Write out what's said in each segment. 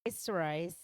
Please rise.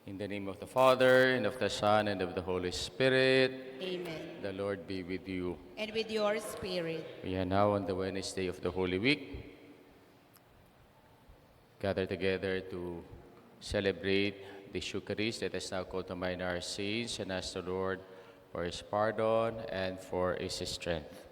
In the name of the Father, and of the Son, and of the Holy Spirit, Amen. the Lord be with you. And with your spirit. We are now on the Wednesday of the Holy Week, gathered together to celebrate the Eucharist. Let us now call to mind our sins and ask the Lord for His pardon and for His strength.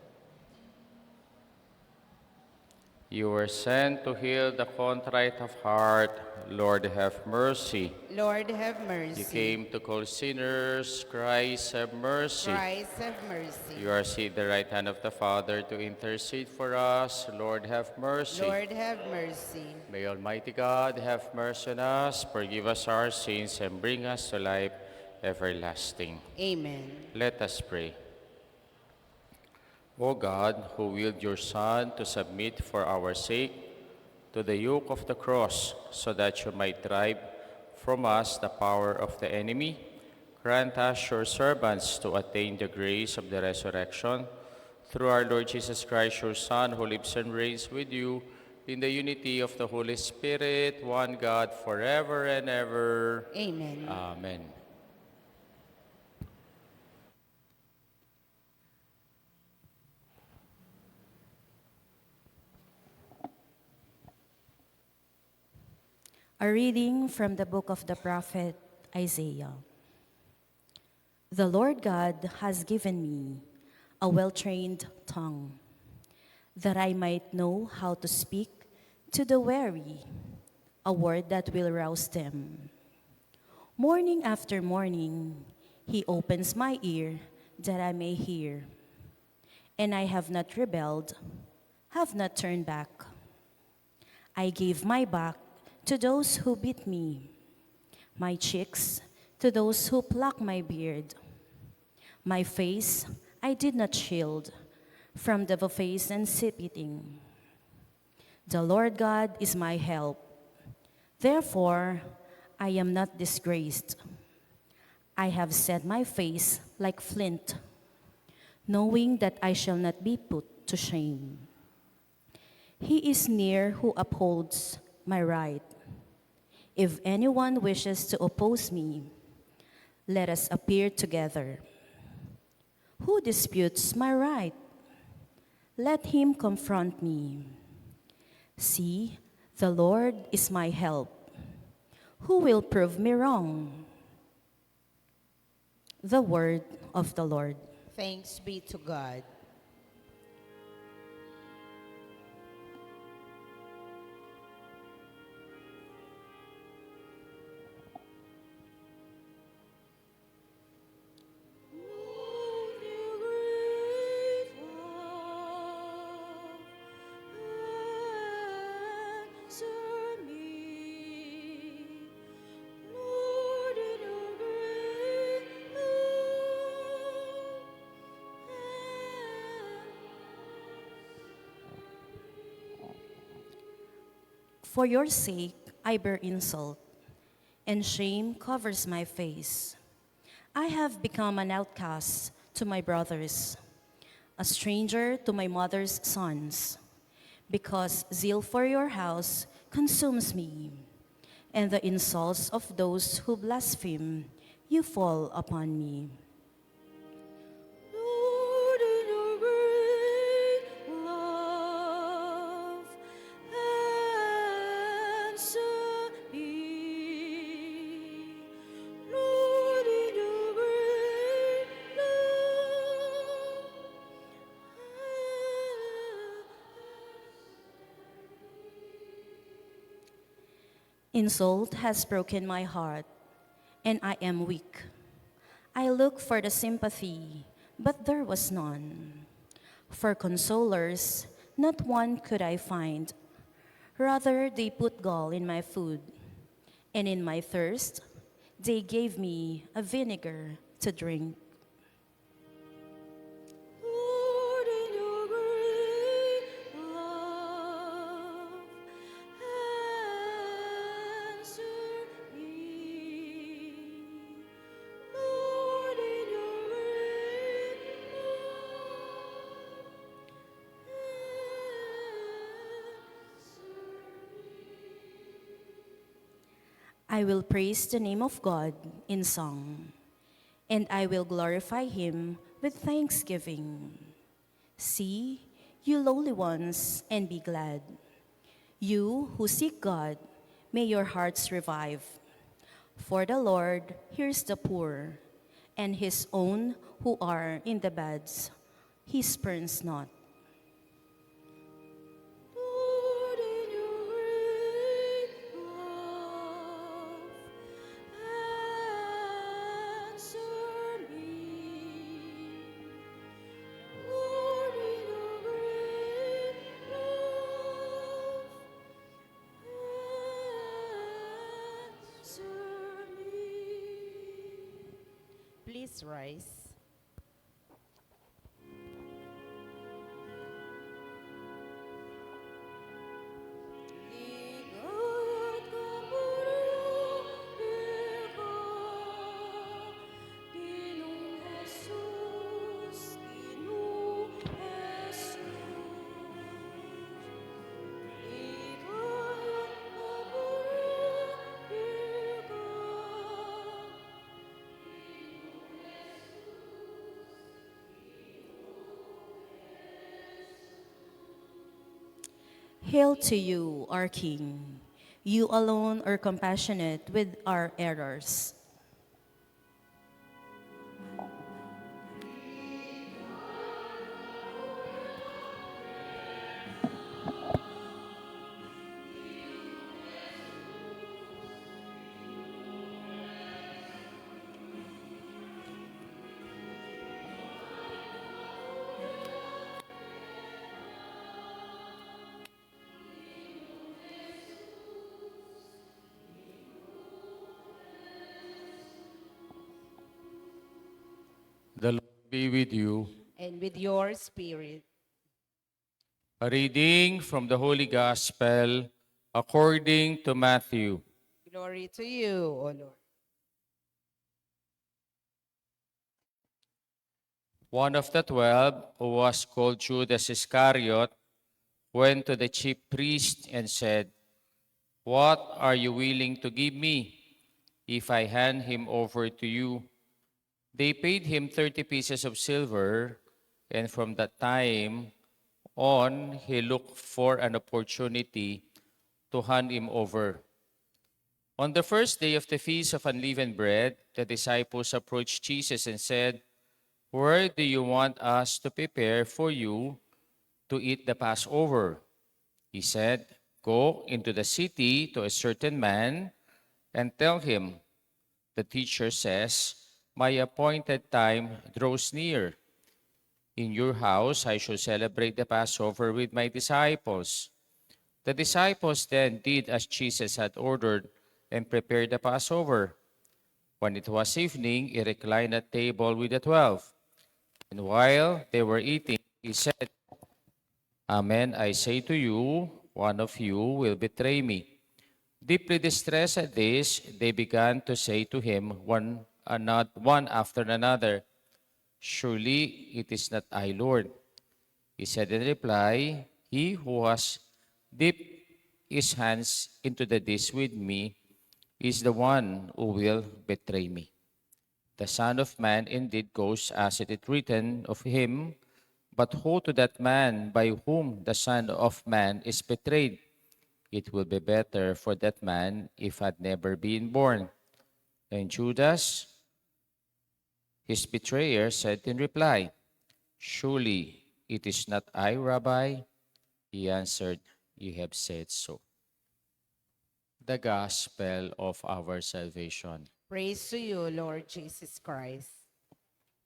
You were sent to heal the contrite of heart. Lord, have mercy. Lord, have You mercy. came to call sinners. Christ, have mercy. Christ, have mercy. You are seated at the right hand of the Father to intercede for us. Lord, have mercy. Lord, have mercy. May Almighty God have mercy on us, forgive us our sins, and bring us to life everlasting. Amen. Let us pray. O God, who willed your Son to submit for our sake to the yoke of the cross, so that you might drive from us the power of the enemy, grant us, your servants, to attain the grace of the resurrection through our Lord Jesus Christ, your Son, who lives and reigns with you in the unity of the Holy Spirit, one God, forever and ever. Amen. Amen. A reading from the book of the prophet Isaiah. The Lord God has given me a well-trained tongue, that I might know how to speak to the weary, a word that will rouse them. Morning after morning, he opens my ear that I may hear. And I have not rebelled, have not turned back. I gave my back to those who beat me, my cheeks to those who pluck my beard. My face I did not shield from the face and spitting. The Lord God is my help. Therefore, I am not disgraced. I have set my face like flint, knowing that I shall not be put to shame. He is near who upholds my right. If anyone wishes to oppose me, let us appear together. Who disputes my right? Let him confront me. See, the Lord is my help. Who will prove me wrong? The word of the Lord. Thanks be to God. For your sake, I bear insult, and shame covers my face. I have become an outcast to my brothers, a stranger to my mother's sons, because zeal for your house consumes me, and the insults of those who blaspheme, you fall upon me. Lord, in your great love, answer me. Lord, in your great love, insult has broken my heart, and I am weak. I looked for the sympathy, but there was none. For consolers, not one could I find. Rather, they put gall in my food, and in my thirst, they gave me a vinegar to drink. Lord, in your great love, answer me. Lord, in your great love, I will praise the name of God in song, and I will glorify him with thanksgiving. See, you lowly ones, and be glad. You who seek God, may your hearts revive. For the Lord hears the poor, and his own who are in the beds, he spurns not. Lord, in your great love, answer me. Lord, in your great love, answer me. Please rise. Ingat kapuri ka, Ginoong Jesus, Ginoong Jesus. Ingat kapuri ka, Hail to you, our King. You alone are compassionate with our errors. The Lord be with you. And with your spirit. A reading from the Holy Gospel according to Matthew. Glory to you, O Lord. One of the 12, who was called Judas Iscariot, went to the chief priest and said, "What are you willing to give me if I hand him over to you?" They paid him 30 pieces of silver, and from that time on, he looked for an opportunity to hand him over. On the first day of the Feast of Unleavened Bread, the disciples approached Jesus and said, "Where do you want us to prepare for you to eat the Passover?" He said, "Go into the city to a certain man and tell him, 'The teacher says, my appointed time draws near. In your house I shall celebrate the Passover with my disciples.'" The disciples then did as Jesus had ordered and prepared the Passover. When it was evening, he reclined at table with the 12. And while they were eating, he said, "Amen, I say to you, one of you will betray me." Deeply distressed at this, they began to say to him one after another, "Surely it is not I, Lord." He said in reply, "He who has dipped his hands into the dish with me is the one who will betray me. The Son of Man indeed goes as it is written of him, but woe to that man by whom the Son of Man is betrayed. It will be better for that man if had never been born." And Judas, his betrayer, said in reply, "Surely it is not I, Rabbi." He answered, "You have said so." The gospel of our salvation. Praise to you, Lord Jesus Christ.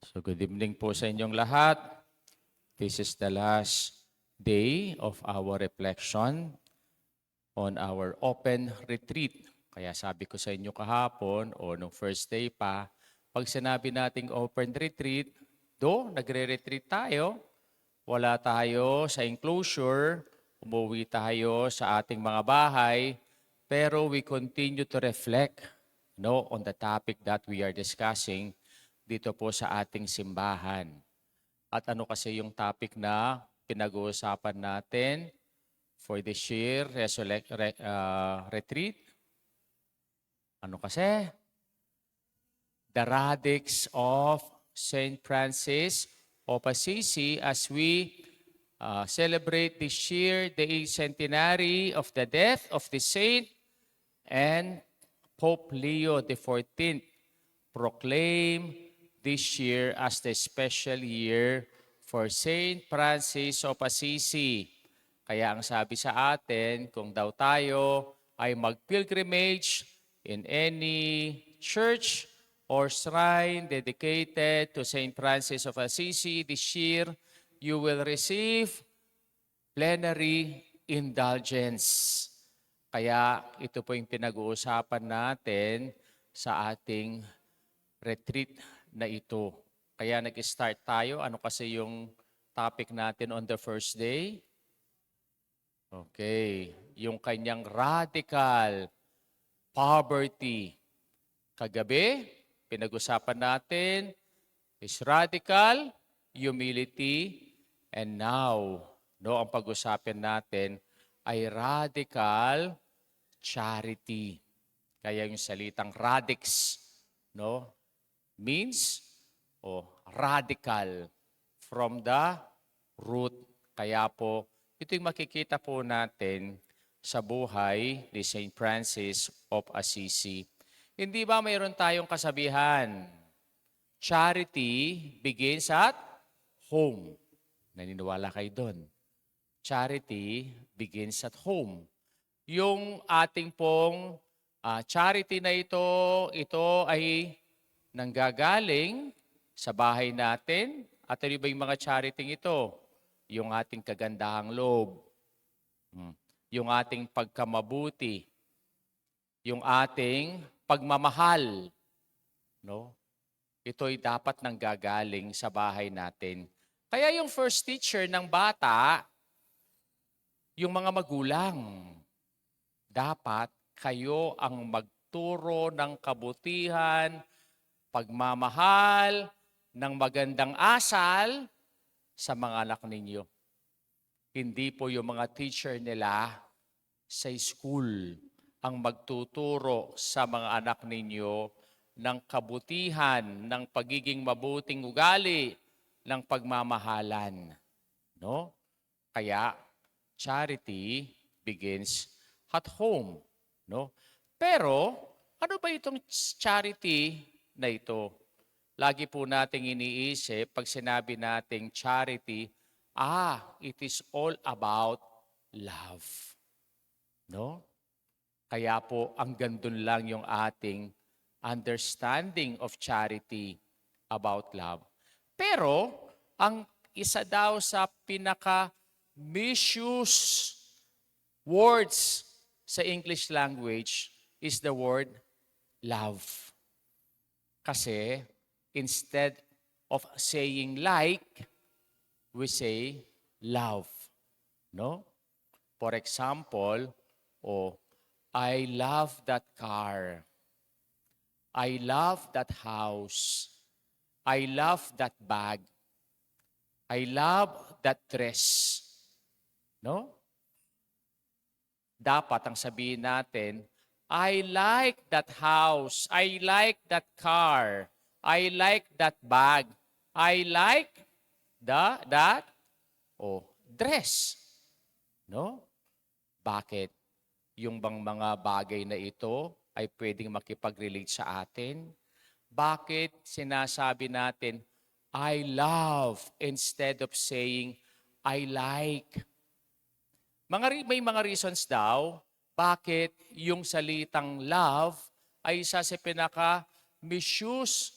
So good evening po sa inyong lahat. This is the last day of our reflection on our open retreat. Kaya sabi ko sa inyo kahapon o nung first day pa, pag sinabi nating open retreat, nagre-retreat tayo, wala tayo sa enclosure, umuwi tayo sa ating mga bahay, pero we continue to reflect on the topic that we are discussing dito po sa ating simbahan. At ano kasi yung topic na pinag-uusapan natin for this year retreat? Ano kasi? The Radix of St. Francis of Assisi as we celebrate this year the centenary of the death of the saint, and Pope Leo XIV proclaimed this year as the special year for St. Francis of Assisi. Kaya ang sabi sa atin, kung daw tayo ay mag-pilgrimage in any church or shrine dedicated to St. Francis of Assisi this year, you will receive plenary indulgence. Kaya ito po yung pinag-uusapan natin sa ating retreat na ito. Kaya nag-start tayo. Ano kasi yung topic natin on the first day? Okay. Yung kanyang radical poverty. Kagabi, pinag-usapan natin is radical humility, and now, ang pag-usapan natin ay radical charity. Kaya yung salitang radix, means radical from the root. Kaya po, ito yung makikita po natin sa buhay ni St. Francis of Assisi. Hindi ba mayroon tayong kasabihan? Charity begins at home. Naniniwala kayo doon? Charity begins at home. Yung ating pong charity na ito ay nanggagaling sa bahay natin. At ano ba yung mga charity ito? Yung ating kagandahang loob, yung ating pagkamabuti, yung ating pagmamahal. Ito'y dapat nanggagaling sa bahay natin. Kaya yung first teacher ng bata, yung mga magulang, dapat kayo ang magturo ng kabutihan, pagmamahal, ng magandang asal sa mga anak ninyo. Hindi po yung mga teacher nila sa school ang magtuturo sa mga anak ninyo ng kabutihan, ng pagiging mabuting ugali, ng pagmamahalan. Kaya, charity begins at home. Pero, ano ba itong charity na ito? Lagi po nating iniisip, pag sinabi nating charity, it is all about love. Kaya po, ang gandun lang yung ating understanding of charity about love. Pero, ang isa daw sa pinaka-misuse words sa English language is the word love. Kasi, instead of saying like, we say love. For example, I love that car. I love that house. I love that bag. I love that dress. No? Dapat ang sabihin natin, I like that house. I like that car. I like that bag. I like that dress. No? Bakit? Yung bang mga bagay na ito ay pwedeng makipag-relate sa atin? Bakit sinasabi natin, I love instead of saying, I like? May mga reasons daw bakit yung salitang love ay isa sa pinaka-misuse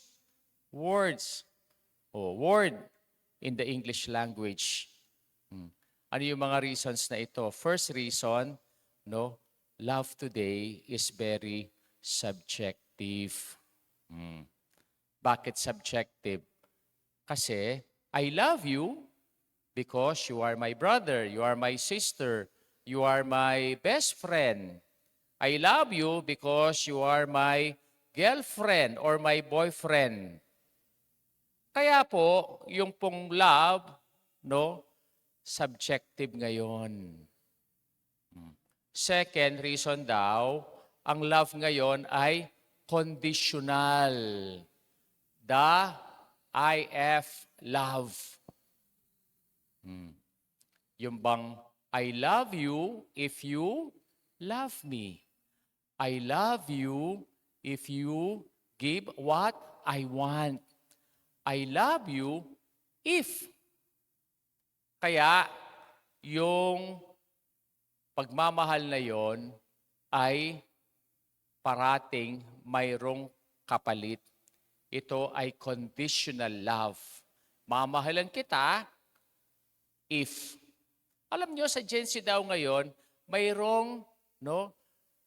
words o word in the English language. Ano yung mga reasons na ito? First reason, no, love today is very subjective. Bakit subjective? Kasi I love you because you are my brother, you are my sister, you are my best friend. I love you because you are my girlfriend or my boyfriend. Kaya po, yung pong love, no, subjective ngayon. Second reason daw, ang love ngayon ay conditional. The IF love. Yung bang, I love you if you love me. I love you if you give what I want. I love you if. Kaya, yung pagmamahal na yon ay parating mayroong kapalit. Ito ay conditional love. Mamahalan kita if. Alam nyo, sa Gen Z daw ngayon, mayroong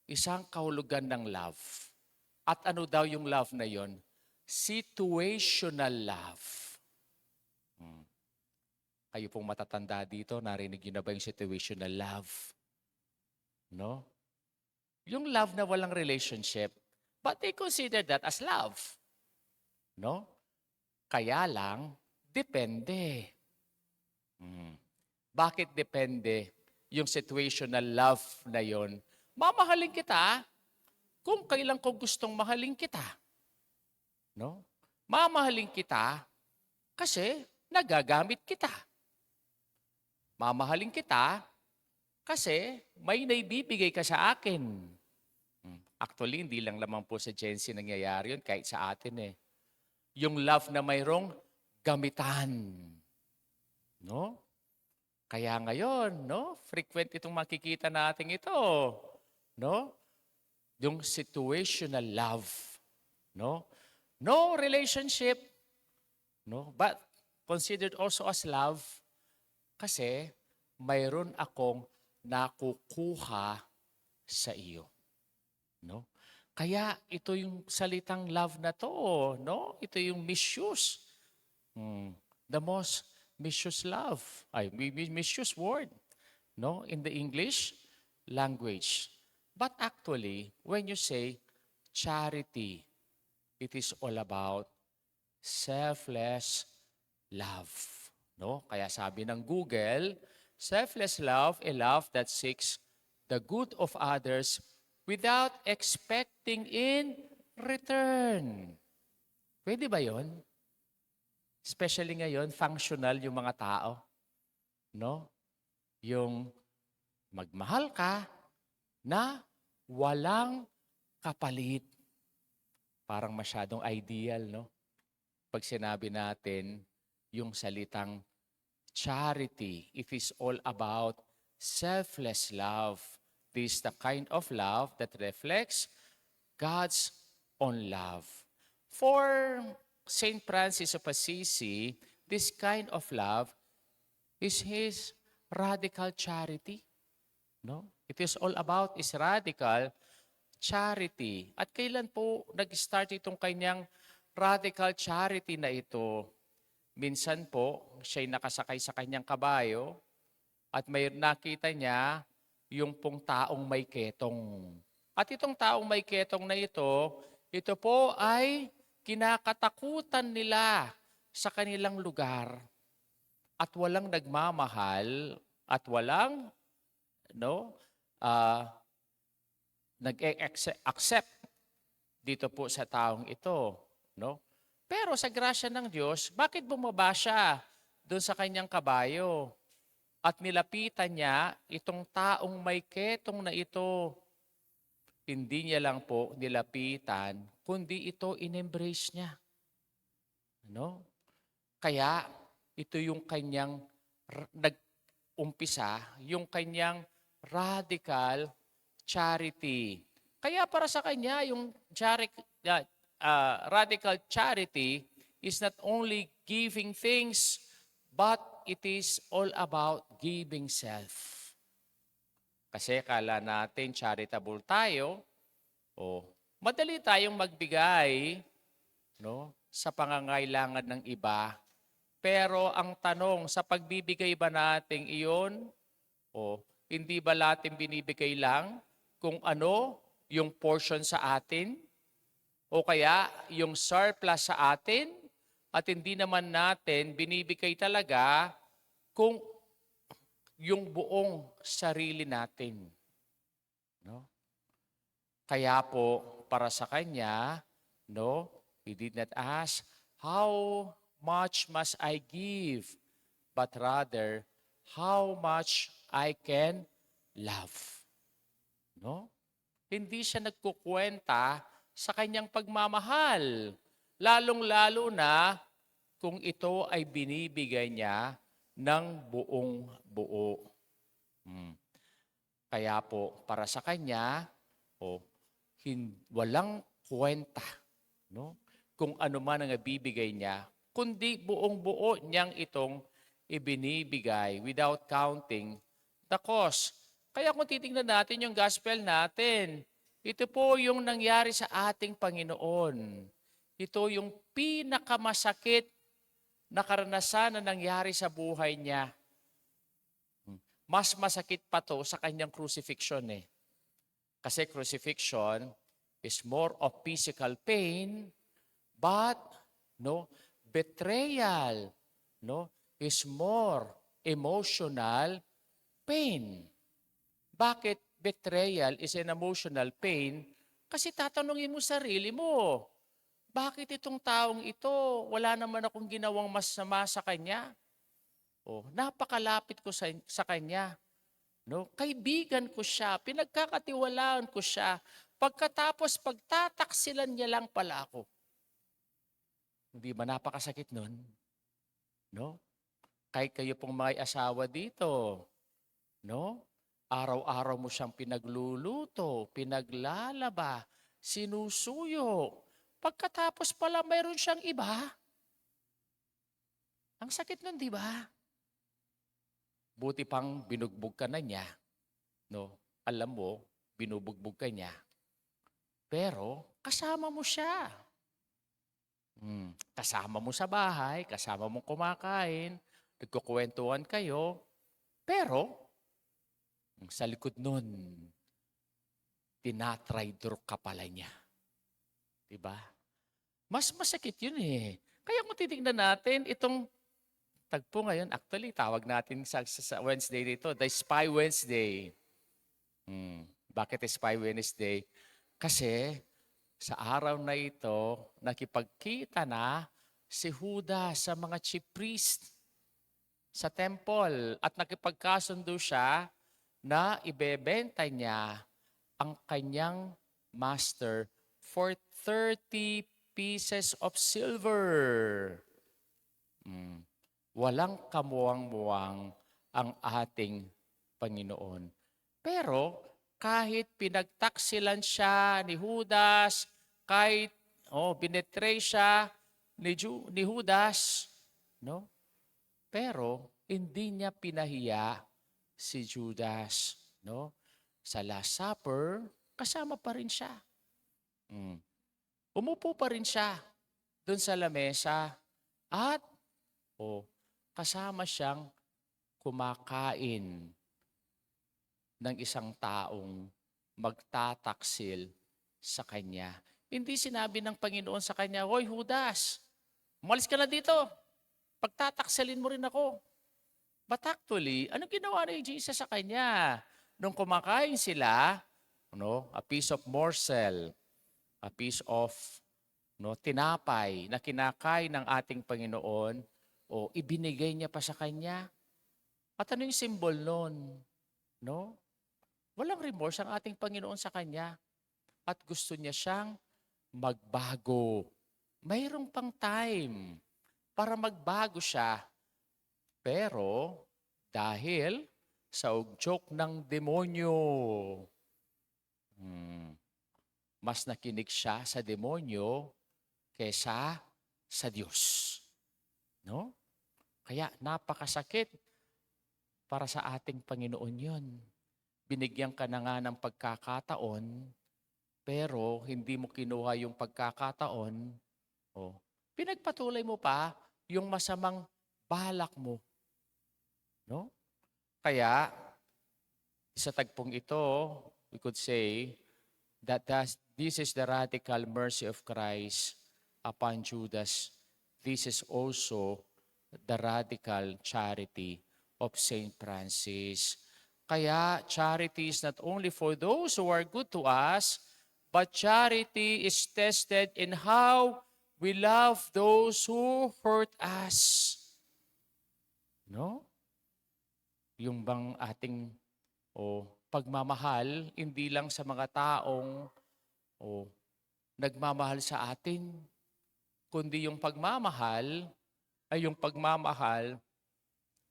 isang kahulugan ng love. At ano daw yung love na yon? Situational love. Kayo pong matatanda dito, narinig nyo na ba yung situational love? No? Yung love na walang relationship, but they consider that as love. No? Kaya lang, depende. Bakit depende yung situational love na yon? Mamahalin kita kung kailan ko gustong mahalin kita. No? Mamahalin kita kasi nagagamit kita. Mamahalin kita kasi may naibibigay ka sa akin. Actually, hindi lang lamang po sa Gen Z nangyayari yun, kahit sa atin eh. Yung love na mayroong gamitan. No? Kaya ngayon, frequent itong makikita natin ito. No? Yung situational love. No? No relationship, but considered also as love kasi mayroon akong nakukuha sa iyo. No? Kaya ito yung salitang love na to, no? Ito yung misuse. The most misuse love. Misuse word, no? In the English language. But actually, when you say charity, it is all about selfless love. No? Kaya sabi ng Google, selfless love, a love that seeks the good of others without expecting in return. Pwede ba yon? Especially ngayon, functional yung mga tao. No? Yung magmahal ka na walang kapalit. Parang masyadong ideal, no? Pag sinabi natin yung salitang charity, it is all about selfless love. This is the kind of love that reflects God's own love. For Saint Francis of Assisi, this kind of love is his radical charity. No? It is all about his radical charity. At kailan po nag-start itong kanyang radical charity na ito? Minsan po, siya'y nakasakay sa kanyang kabayo at may nakita niya yung pong taong may ketong. At itong taong may ketong na ito po ay kinakatakutan nila sa kanilang lugar at walang nagmamahal at walang no nag-accept dito po sa taong ito, no? Pero sa grasya ng Diyos, bakit bumaba siya doon sa kanyang kabayo at nilapitan niya itong taong may ketong na ito? Hindi niya lang po nilapitan, kundi ito in-embrace niya. No? Kaya ito yung kanyang nag-umpisa, yung kanyang radical charity. Kaya para sa kanya, yung radical charity is not only giving things, but it is all about giving self. Kasi kala natin charitable tayo, madali tayong magbigay no, sa pangangailangan ng iba. Pero ang tanong, sa pagbibigay ba natin iyon, hindi ba natin binibigay lang kung ano yung portion sa atin? O kaya yung surplus sa atin? At hindi naman natin binibigay talaga kung yung buong sarili natin. No? Kaya po, para sa kanya, no, he did not ask, how much must I give? But rather, how much I can love. No? Hindi siya nagkukwenta sa kanyang pagmamahal. Lalong-lalo na kung ito ay binibigay niya ng buong buo. Kaya po, para sa kanya, walang kwenta, no? Kung ano man ang ibibigay niya, kundi buong buo niyang itong ibinibigay without counting the cost. Kaya kung titingnan natin yung gospel natin, ito po yung nangyari sa ating Panginoon. Ito yung pinakamasakit na karanasan na nangyari sa buhay niya. Mas masakit pa to sa kanyang crucifixion eh. Kasi crucifixion is more of physical pain, but betrayal is more emotional pain. Bakit betrayal is an emotional pain? Kasi tatanungin mo sarili mo, bakit itong taong ito, wala naman akong ginawang masama sa kanya? Napakalapit ko sa kanya. No? Kaibigan ko siya, pinagkakatiwalaan ko siya. Pagkatapos, pagtataksilan niya lang pala ako. Hindi ba napakasakit nun? No? Kahit kayo pong may asawa dito, no? Araw-araw mo siyang pinagluluto, pinaglalaba, sinusuyo. Pagkatapos pala mayroon siyang iba. Ang sakit nun, di ba? Buti pang binugbog ka na niya. No? Alam mo, binubugbog ka niya. Pero kasama mo siya. Kasama mo sa bahay, kasama mo kumakain, nagkukwentuhan kayo. Pero sa likod nun, tinatraidor ka pala niya. Diba? Mas masakit yun eh. Kaya kung titignan natin, itong tagpo ngayon, actually, tawag natin sa Wednesday dito, the Spy Wednesday. Bakit Spy Wednesday? Kasi sa araw na ito, nakipagkita na si Judas sa mga chief priest sa temple at nakipagkasundo siya na ibebenta niya ang kanyang master for 30 pieces of silver. Walang kamuwang-muwang ang ating Panginoon. Pero kahit pinagtaksilan siya ni Judas, kahit binetray siya ni Judas, no? Pero hindi niya pinahiya si Judas, no? Sa Last Supper, kasama pa rin siya. Umupo pa rin siya doon sa lamesa at kasama siyang kumakain. ng isang taong magtataksil sa kanya. Hindi sinabi ng Panginoon sa kanya, "Hoy Judas, umalis ka na dito. Pagtataksilin mo rin ako." But actually, ano ginawa ni Jesus sa kanya? Nung kumakain sila, a piece of morsel, a piece of tinapay na kinakain ng ating Panginoon, o ibinigay niya pa sa kanya. At ano yung symbol nun? No? Walang remorse ang ating Panginoon sa kanya. At gusto niya siyang magbago. Mayroong pang time para magbago siya. Pero dahil sa ugyok ng demonyo, mas nakinig siya sa demonyo kesa sa Diyos. No? Kaya napakasakit para sa ating Panginoon yun. Binigyan ka na nga ng pagkakataon, pero hindi mo kinuha yung pagkakataon, pinagpatuloy mo pa yung masamang balak mo. No? Kaya, sa tagpong ito, we could say that this is the radical mercy of Christ upon Judas. This is also the radical charity of Saint Francis. Kaya charity is not only for those who are good to us, but charity is tested in how we love those who hurt us. No? Yung bang ating pagmamahal, hindi lang sa mga taong nagmamahal sa atin, kundi yung pagmamahal ay yung pagmamahal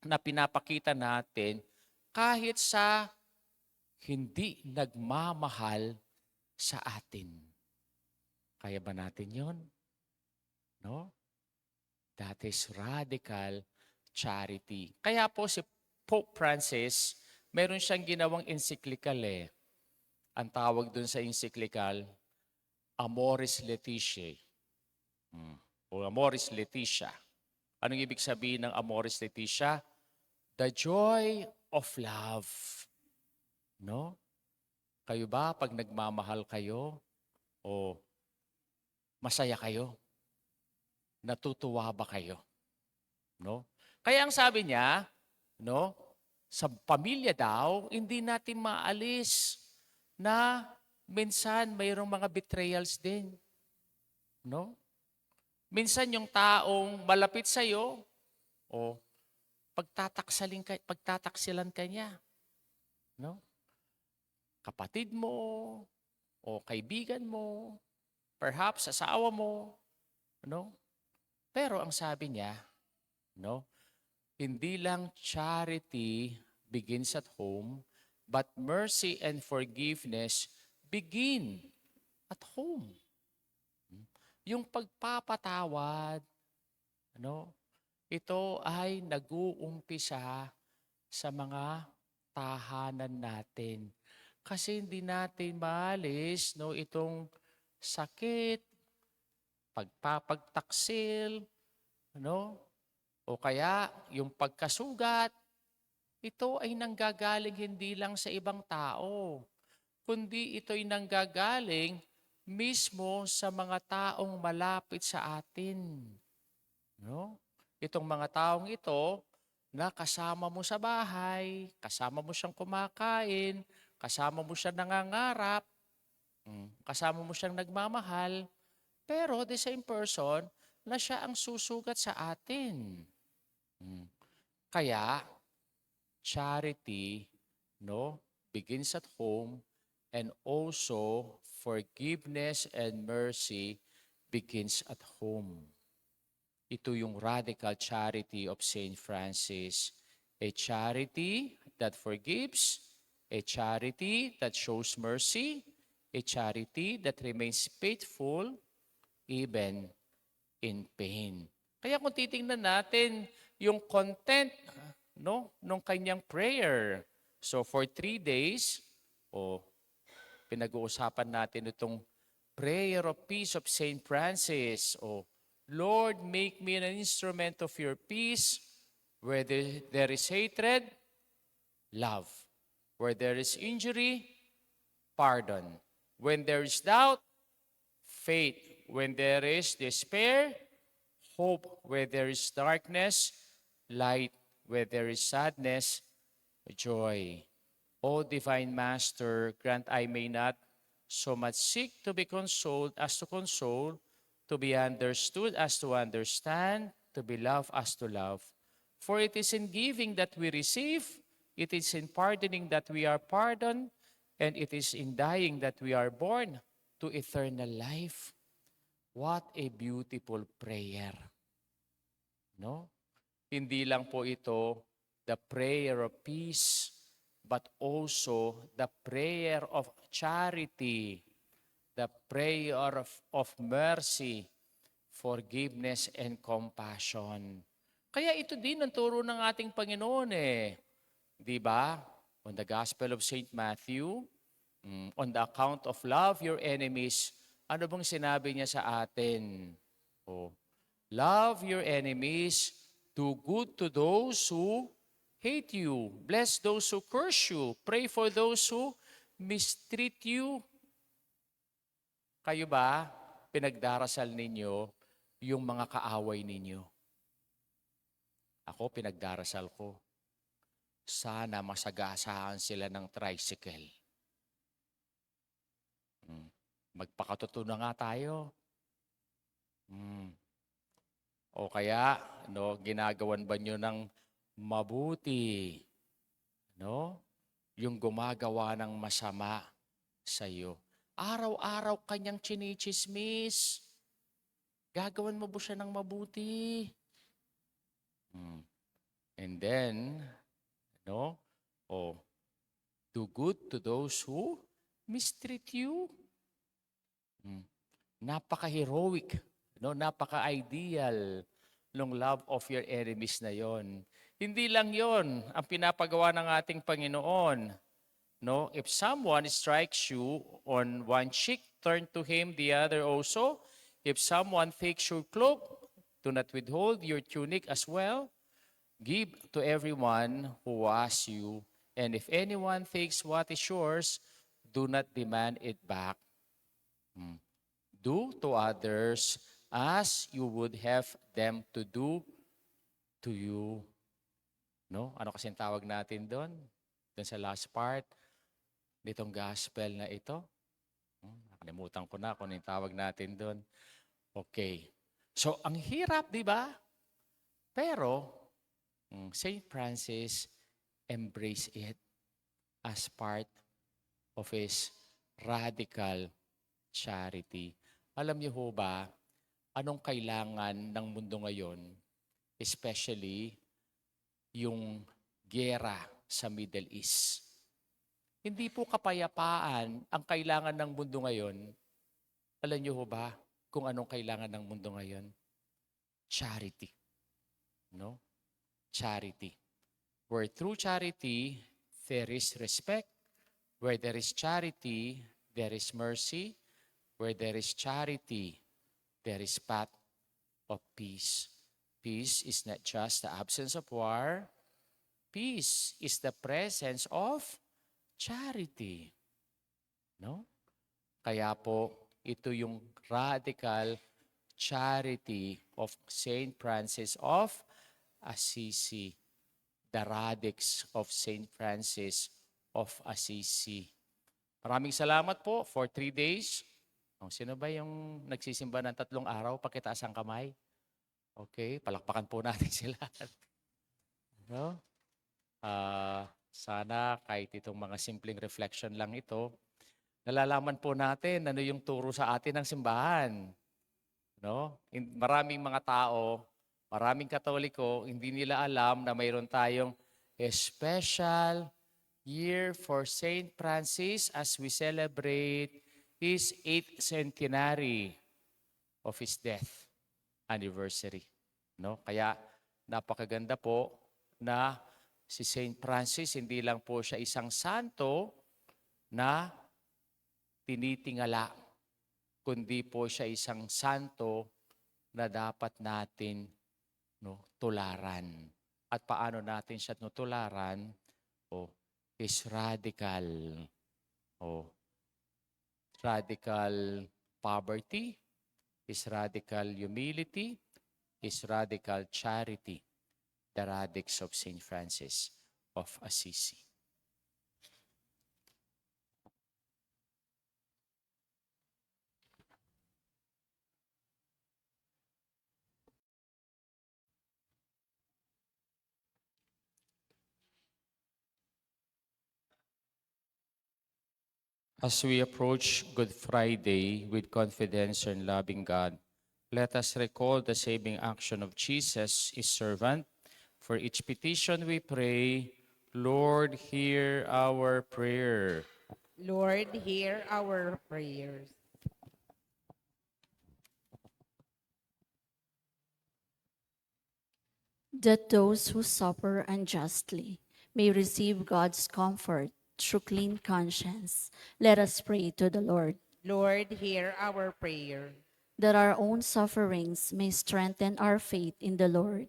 na pinapakita natin kahit sa hindi nagmamahal sa atin. Kaya ba natin yon? No? That is radical charity. Kaya po si Pope Francis, meron siyang ginawang encyclical Ang tawag dun sa encyclical, Amoris Laetitia. O Amoris Laetitia. Anong ibig sabihin ng Amoris Laetitia? The joy of love. No? Kayo ba, pag nagmamahal kayo, masaya kayo? Natutuwa ba kayo? No? Kaya ang sabi niya, sa pamilya daw, hindi natin maalis na minsan mayroong mga betrayals din. No? Minsan yung taong malapit sa iyo, pagtataksilan ka niya. No? Kapatid mo, o kaibigan mo, perhaps asawa mo, Pero ang sabi niya, hindi lang charity begins at home, but mercy and forgiveness begin at home. Yung pagpapatawad, ito ay nag-uumpisa sa mga tahanan natin. Kasi hindi natin maalis itong sakit, pagpapagtaksil, o kaya yung pagkasugat, ito ay nanggagaling hindi lang sa ibang tao, kundi ito'y nanggagaling mismo sa mga taong malapit sa atin. Itong mga taong ito na kasama mo sa bahay, kasama mo siyang kumakain, kasama mo siyang nangangarap, kasama mo siyang nagmamahal, pero the same person na siya ang susugat sa atin. Kaya, charity begins at home, and also forgiveness and mercy begins at home. Ito yung radical charity of Saint Francis. A charity that forgives, a charity that shows mercy, a charity that remains faithful even in pain. Kaya kung titingnan natin yung content nung kanyang prayer. So for 3 days, pinag-uusapan natin itong prayer of peace of Saint Francis. Lord, make me an instrument of your peace. Where there is hatred, love. Where there is injury, pardon. When there is doubt, faith. When there is despair, hope. Where there is darkness, light. Where there is sadness, joy. O Divine Master, grant I may not so much seek to be consoled as to console, to be understood as to understand, to be loved as to love. For it is in giving that we receive, it is in pardoning that we are pardoned, and it is in dying that we are born to eternal life. What a beautiful prayer. No? Hindi lang po ito the prayer of peace, but also the prayer of charity, the prayer of mercy, forgiveness, and compassion. Kaya ito din ang turo ng ating Panginoon eh. Di ba? On the Gospel of St. Matthew, on the account of love your enemies, ano bang sinabi niya sa atin? Oh, love your enemies, do good to those who hate you, bless those who curse you, pray for those who mistreat you. Kayo ba, pinagdarasal ninyo yung mga kaaway ninyo? Ako, pinagdarasal ko. Sana masagasaan sila ng tricycle. Magpakatotoo na nga tayo. O kaya, no, ginagawan ba nyo ng mabuti? No? Yung gumagawa ng masama sa iyo. Araw-araw kanyang chinichismis. Gagawan mo ba siya ng mabuti? And then, no? Oh, do good to those who mistreat you. Napaka-heroic, no? Napaka-ideal ng love of your enemies na yon. Hindi lang yon ang pinapagawa ng ating Panginoon. No? If someone strikes you on one cheek, turn to him the other also. If someone takes your cloak, do not withhold your tunic as well. Give to everyone who asks you, and if anyone takes what is yours, do not demand it back. Do to others as you would have them to do to you. No? Ano kasi tawag natin doon? Doon sa last part, nitong gospel na ito. Nakalimutan ko na kung yung tawag natin doon. Okay. So, ang hirap, di ba? Pero, St. Francis embraced it as part of his radical charity. Alam niyo ho ba, anong kailangan ng mundo ngayon? Especially, yung gera sa Middle East. Hindi po kapayapaan ang kailangan ng mundo ngayon. Alam niyo ho ba kung anong kailangan ng mundo ngayon? Charity. No? Charity. Where through charity, there is respect. Where there is charity, there is mercy. Where there is charity, there is path of peace. Peace is not just the absence of war. Peace is the presence of charity. No? Kaya po, ito yung radical charity of St. Francis of Assisi. The radix of St. Francis of Assisi. Maraming salamat po for 3 days. Sino ba yung nagsisimba ng 3 araw? Pakitaas ang kamay. Okay, palakpakan po natin sila. No? Sana kahit itong mga simpleng reflection lang ito, nalalaman po natin ano yung turo sa atin ng simbahan. No? Maraming mga tao, maraming Katoliko, hindi nila alam na mayroon tayong special year for St. Francis as we celebrate his 8th centenary of his death anniversary. No? Kaya napakaganda po na si St. Francis, hindi lang po siya isang santo na tinitingala, kundi po siya isang santo na dapat natin tularan. At paano natin siya tularan? His radical, oh, radical poverty, His radical humility, His radical charity, the radix of St. Francis of Assisi. As we approach Good Friday with confidence in loving God, let us recall the saving action of Jesus, His servant. For each petition we pray, Lord, hear our prayer. Lord, hear our prayers. That those who suffer unjustly may receive God's comfort through clean conscience. Let us pray to the Lord. Lord, hear our prayer. That our own sufferings may strengthen our faith in the Lord.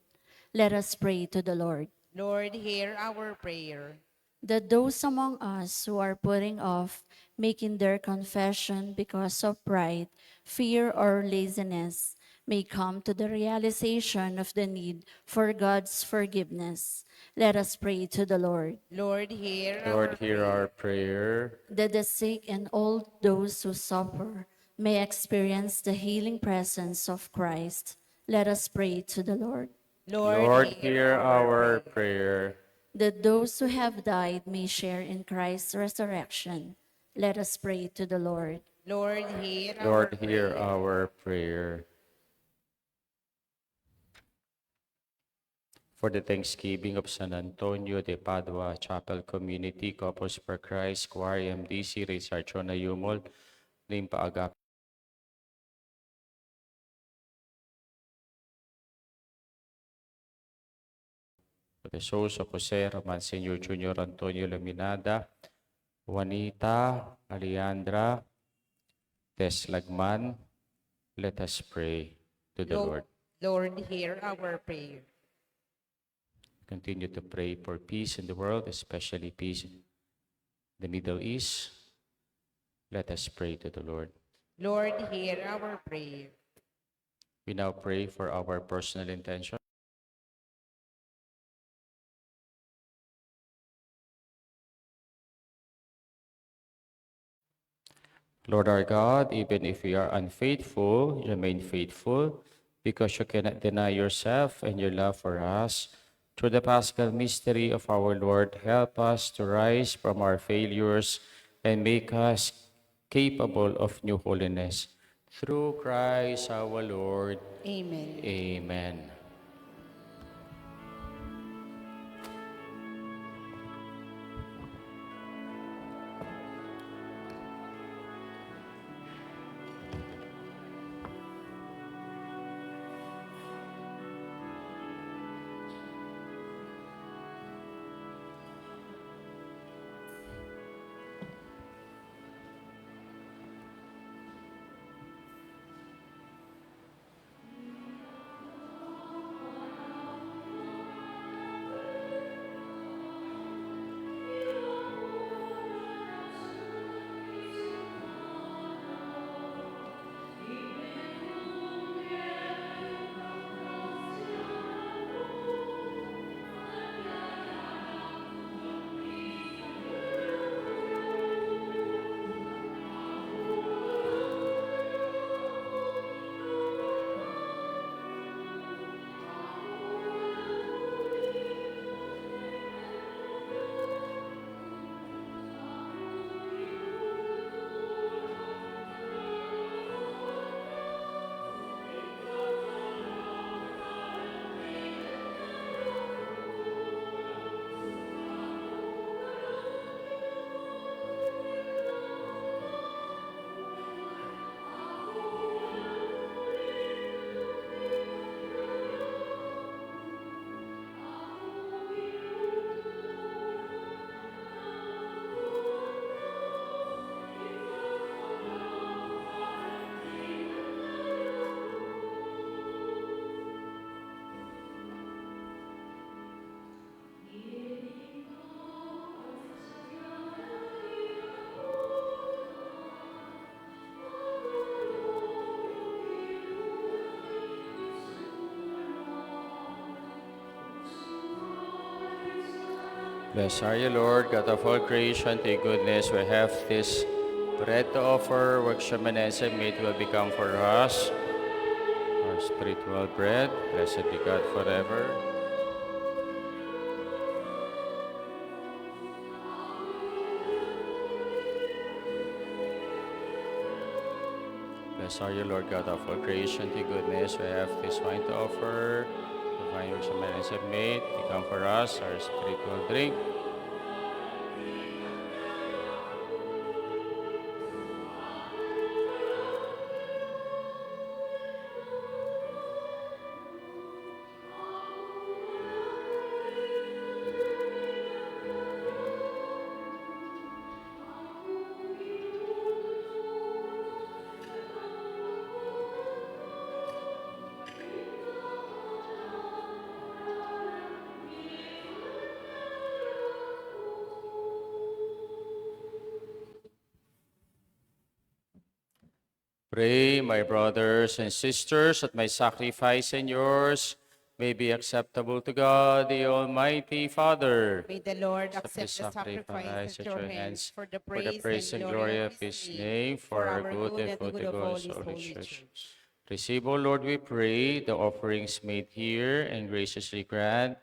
Let us pray to the Lord. Lord, hear our prayer. That those among us who are putting off making their confession because of pride, fear, or laziness may come to the realization of the need for God's forgiveness. Let us pray to the Lord. Lord, hear Lord, our hear prayer. our prayer. That the sick and all those who suffer may experience the healing presence of Christ. Let us pray to the Lord. Lord, Hear hear our prayer. That those who have died may share in Christ's resurrection. Let us pray to the Lord. Lord, hear our Lord, hear prayer. our prayer. For the Thanksgiving of San Antonio de Padua Chapel Community, Couples for Christ, Choir MDC, Ray Sarchona Yumol, Limpa Agap. For the souls of Jose Roman Sr. Jr. Antonio Laminada, Juanita, Alejandra, Tess Lagman, let us pray to the Lord. Lord, hear our prayer. Continue to pray for peace in the world, especially peace in the Middle East. Let us pray to the Lord. Lord, hear our prayer. We now pray for our personal intention. Lord our God, even if we are unfaithful, remain faithful, because you cannot deny yourself and your love for us. Through the Paschal mystery of our Lord, help us to rise from our failures and make us capable of new holiness. Through Christ our Lord. Amen. Amen. Blessed are you, Lord, God of all creation. To your goodness we have this bread to offer. Workshopmaness and meat will become for us our spiritual bread. Blessed be God forever. Blessed are you, Lord God of all creation. To your goodness we have this wine to offer. The wine which the man have made become for us our spiritual drink. Pray, my brothers and sisters, that my sacrifice and yours may be acceptable to God, the Almighty Father. May the Lord Accept accept this the sacrifice sacrifice at your hands for the praise and glory of His name, for our good and for the good of His Holy Church. Receive, O Lord, we pray, the offerings made here, and graciously grant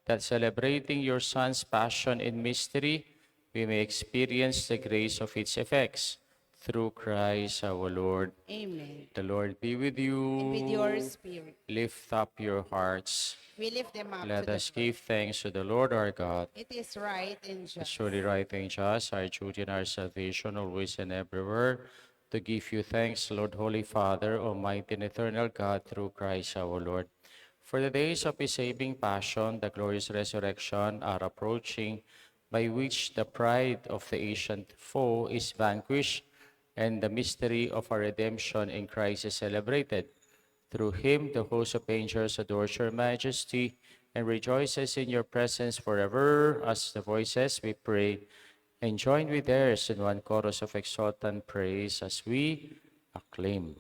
that celebrating your Son's passion in mystery, we may experience the grace of its effects. Through Christ our Lord. Amen. The Lord be with you. And with your spirit, Lift up your hearts. we lift them up Let to the us give thanks to the Lord our God. It is right and It's just. surely right and just, our duty and our salvation, always and everywhere, to give you thanks, Lord, Holy Father, Almighty and eternal God, through Christ our Lord. For the days of His saving passion, the glorious resurrection are approaching, by which the pride of the ancient foe is vanquished, and the mystery of our redemption in Christ is celebrated. Through Him, the host of angels adores your majesty and rejoices in your presence forever. As the voices we pray, and join with theirs in one chorus of exultant praise as we acclaim.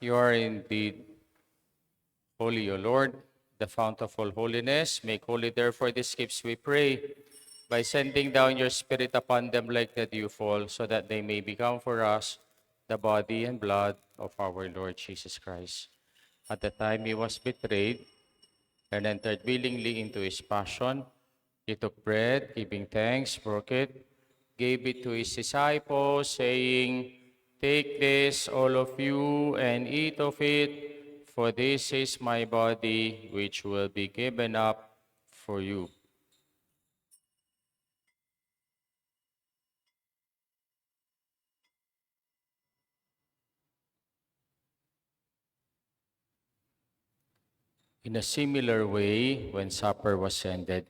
You are indeed holy, O Lord, the fount of all holiness. Make holy, therefore, these gifts, we pray, by sending down your Spirit upon them like the dewfall, so that they may become for us the body and blood of our Lord Jesus Christ. At the time He was betrayed and entered willingly into His passion, He took bread, giving thanks, broke it, gave it to His disciples, saying, "Take this, all of you, and eat of it, for this is my body, which will be given up for you." In a similar way, when supper was ended,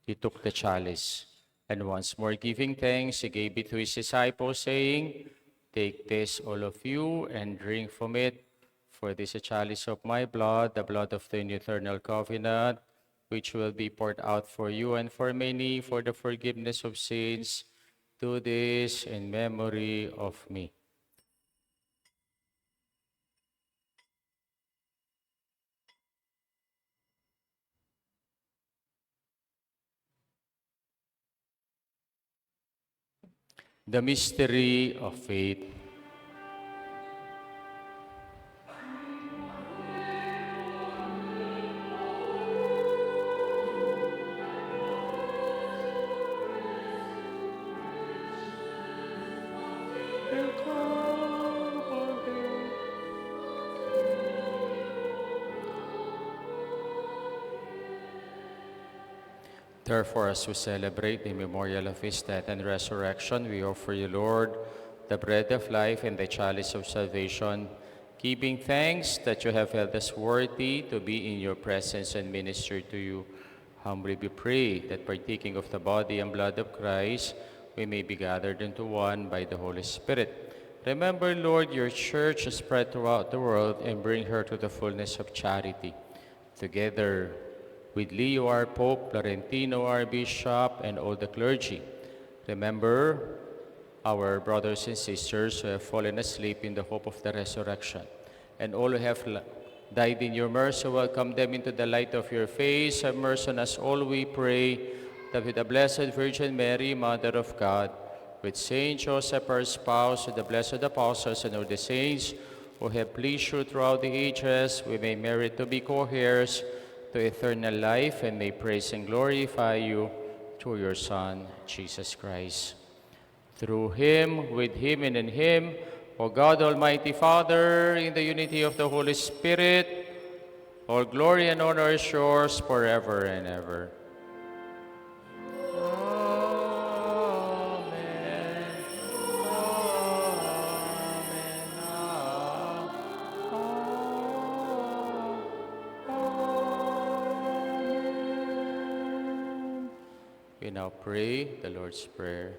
He took the chalice, and once more giving thanks, He gave it to His disciples, saying, "Take this, all of you, and drink from it, for this is a chalice of my blood, the blood of the eternal covenant, which will be poured out for you and for many for the forgiveness of sins. Do this in memory of me." The mystery of faith. Therefore, as we celebrate the memorial of his death and resurrection, we offer you, Lord, the bread of life and the chalice of salvation, giving thanks that you have held us worthy to be in your presence and minister to you. Humbly we pray that partaking of the body and blood of Christ, we may be gathered into one by the Holy Spirit. Remember, Lord, your church spread throughout the world and bring her to the fullness of charity. Together with Leo, our Pope, Florentino, our Bishop, and all the clergy, remember our brothers and sisters who have fallen asleep in the hope of the resurrection, and all who have died in your mercy, welcome them into the light of your face. Have mercy on us all, we pray, that with the Blessed Virgin Mary, Mother of God, with Saint Joseph, our spouse, with the blessed apostles, and all the saints who have pleased you throughout the ages, we may merit to be co-heirs to eternal life, and may praise and glorify you through your Son, Jesus Christ. Through him, with him, and in him, O God, Almighty Father, in the unity of the Holy Spirit, all glory and honor is yours forever and ever. We now pray the Lord's Prayer.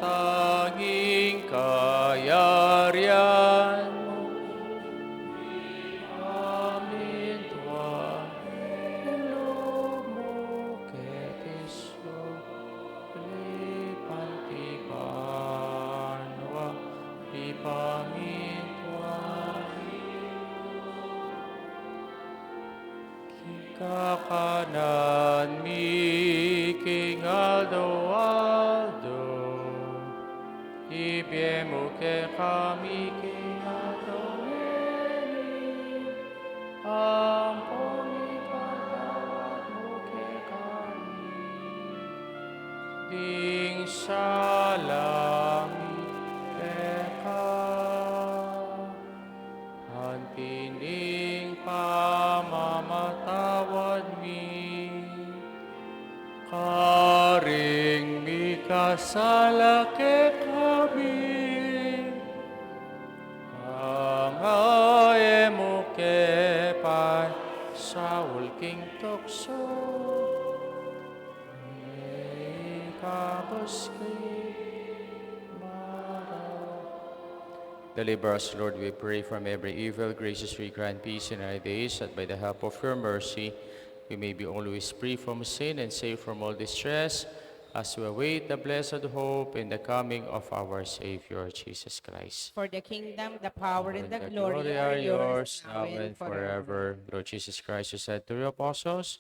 Tatanging kayarian mo, amin tuwa, ilog mo ketiso, lipantibanwa, ipamin tuwa, kikakanan mi king Aldo, Ibiemu que kami kinatawin, amponi patawad mo ke kami, ding salami peka, hantining pamamatawad mi, karing mi kasala ke kami, ang mo ke pan sa ulking tukso, Deliver us, Lord, we pray, from every evil. Graciously grant peace in our days, that by the help of your mercy, we may be always free from sin and safe from all distress, as we await the blessed hope in the coming of our Savior, Jesus Christ. For the kingdom, the power, and the The glory are are yours now and forever. Lord Jesus Christ, you said to your apostles,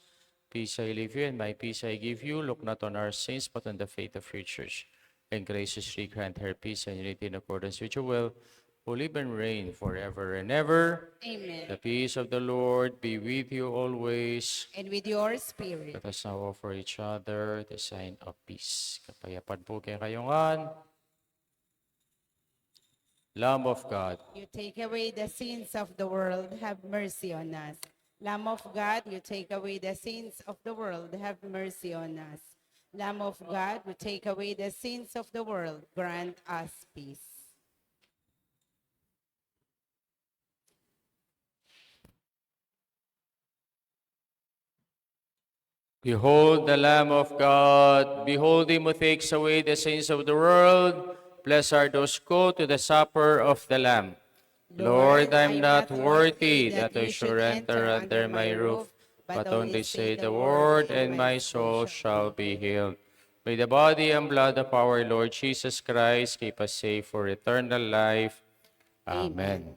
peace I leave you, and my peace I give you. Look not on our sins, but on the faith of your church. And graciously grant her peace and unity in accordance with your will, who live and reign forever and ever. Amen. The peace of the Lord be with you always. And with your spirit. Let us now offer each other the sign of peace. Kapayapaan po kayo kayongan. Lamb of God, You take away the sins of the world, have mercy on us. Lamb of God, you take away the sins of the world, have mercy on us. Lamb of God, you take away the sins of the world, grant us peace. behold the Lamb of God. Behold him who takes away the sins of the world. Blessed are those who go to the supper of the Lamb. Lord, I am not worthy that you should enter under my roof, but only say the word, and my soul shall be healed. May the body and blood of our Lord Jesus Christ keep us safe for eternal life. Amen.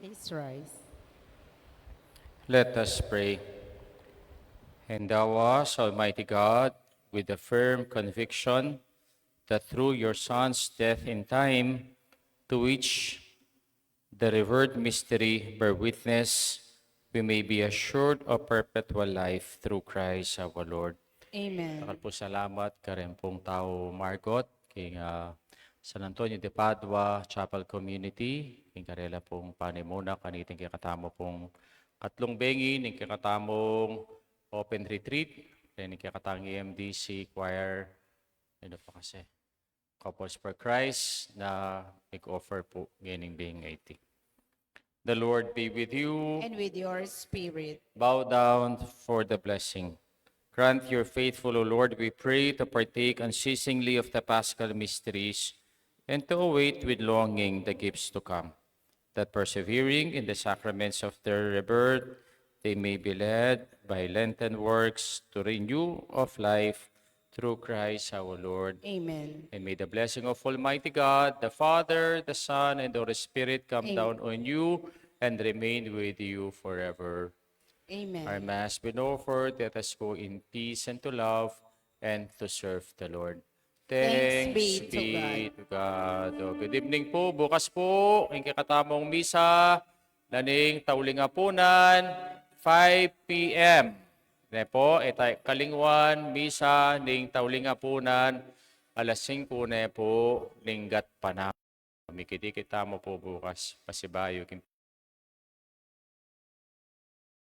Please rise. Let us pray. Endow us, Almighty God, with the firm conviction that through your Son's death in time, to which the revered mystery bear witness, we may be assured of perpetual life through Christ our Lord. Amen. Takal po salamat karen pong tao Margot, king San Antonio de Padua Chapel Community, king karela pong panimuna, kaniting kikatamo pong katlong bengi, ning kikatamong Open Retreat, ning kikatang EMDC Choir, ano pa kasi, Couples for Christ, na nag-offer po ngayon being 80. The Lord be with you. And with your spirit. Bow down for the blessing. Grant your faithful, O Lord, we pray, to partake unceasingly of the Paschal mysteries and to await with longing the gifts to come, that persevering in the sacraments of their rebirth, they may be led by Lenten works to renew of life through Christ our Lord. Amen. And may the blessing of Almighty God, the Father, the Son, and the Holy Spirit come Amen. down on you and remain with you forever. Amen. Our Mass been offered, let us go in peace and to love and to serve the Lord. Thanks be to to God. Oh, good evening po. Bukas po, ang kakatamong misa, naning Taulingapunan, 5 p.m. Ne po, kalingwan, misa, ning Taulingapunan, alas 5 ne po, linggat pa na. Mikiti kita mo po bukas, pasibayo.